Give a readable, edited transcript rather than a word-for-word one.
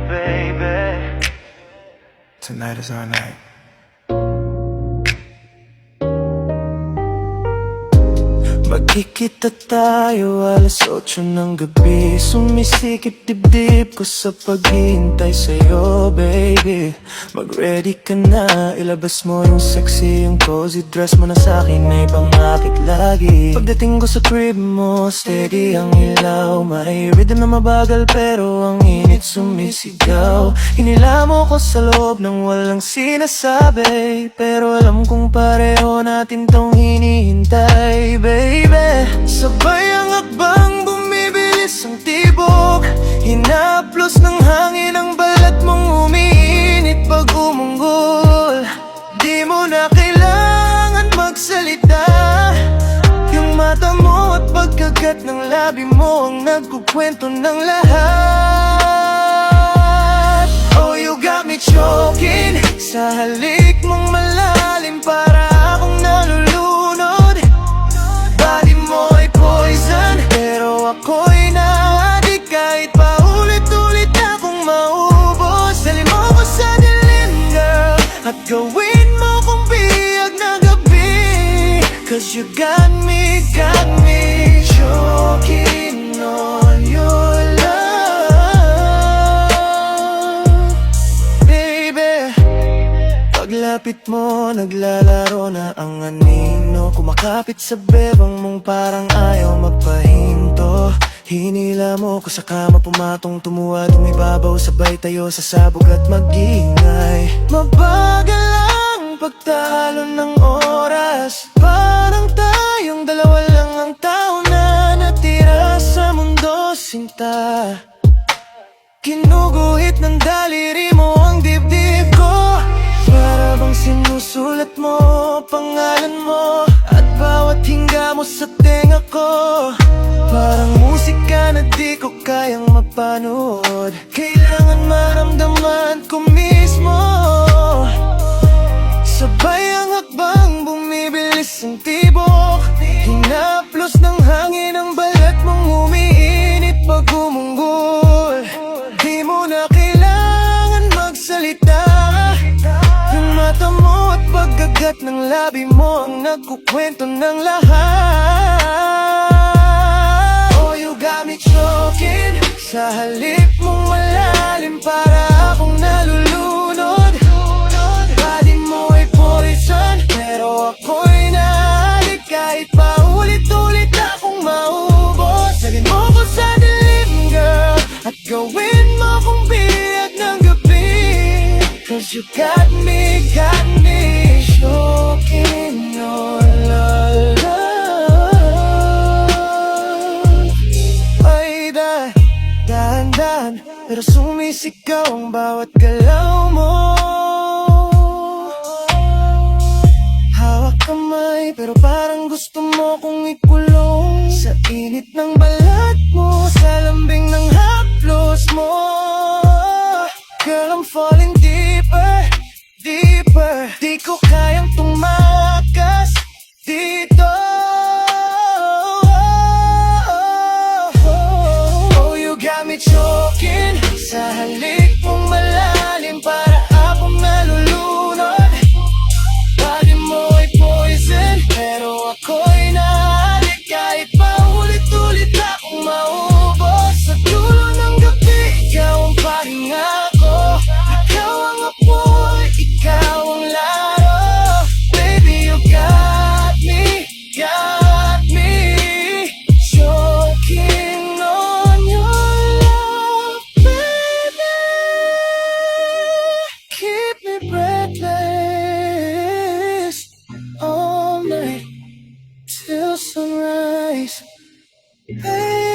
baby. Tonight is our night. Magkikita tayo alas 8 ng gabi. Sumisikip dibdib ko sa paghihintay sa'yo, baby. Mag-ready ka na, ilabas mo yung sexy, yung cozy dress mo na sa'kin ay pangakit lagi. Pagdating ko sa crib mo, steady ang ilaw. May rhythm na mabagal pero ang init sumisigaw. Hinila mo ko sa loob ng walang sinasabi, pero alam kong pareho natin tong hinihintay, baby. Sabay ang akbang, bumibilis ang tibok. Hinaplos ng hangin ang balat mong umiinit pag umunggol. Di mo na kailangan magsalita, yung mata mo at pagkagat ng labi mo ang nagkukwento ng lahat. Oh, you got me choking sa halik mong malalim, para akong nalulunod. Body mo ay poison, pero ako'y na-addict kahit paulit-ulit akong maubos. Dalhin mo ko sa dilim, girl, at gawin mo kong biyag na gabi. Cause you got me choking on your love, baby. Paglapit mo, naglalaro na ang anino. Kumakapit sa bebang mong parang ayaw magpahinto. Hinila mo ko sa kama, pumatong tumuwa, tumibabaw, sabay tayo sa sabog at mag-ingay. Mabagal ang pagtalo ng oras, parang tayong dalawa lang ang tao na natira sa mundo, sinta. Kinuguhit ng daliri mo ang dibdib ko, para bang sinusulat mo pangalan mo, at bawat hinga mo sa tenga ko parang musika na di ko kayang mapanood. Kailangan maramdaman ko mismo. Sabay ang hakbang, bumibilis ang tibok. Hinaplos ng hangin ang balat mong umiinit pag umunggol. Di mo na kailangan magsalita, yung mata mo at pagkagat ng labi mo ang nagkukwento ng lahat. Oh, you got me choking sa halik mong malalim, para akong nalulunod. Body mo ay poison, pero ako'y na-addict kahit paulit-ulit akong maubos. Dalhin mo ko sa dilim, girl, at gawin mo kong biyag ng gabi. Cause you got me choking on your love. Ay, dahan-dahan, pero sumisigaw ang bawat galaw mo. Hawak kamay, pero parang gusto mo kong ikulong sa init ng balat mo, sa lambing ng haplos mo. Girl, I'm falling deeper, deeper. Di ko kayang tumakas dito. Oh, you got me choking sa halik mong malalim, para akong nalulunod. Body mo ay poison, pero ako'y na-addict kahit paulit-ulit akong maubos. Sa dulo ng gabi, ikaw ang pahinga ko, ikaw ang apoy, ikaw ang laro. Baby, you got me choking on your love, baby. Keep me breathless all night till sunrise, baby.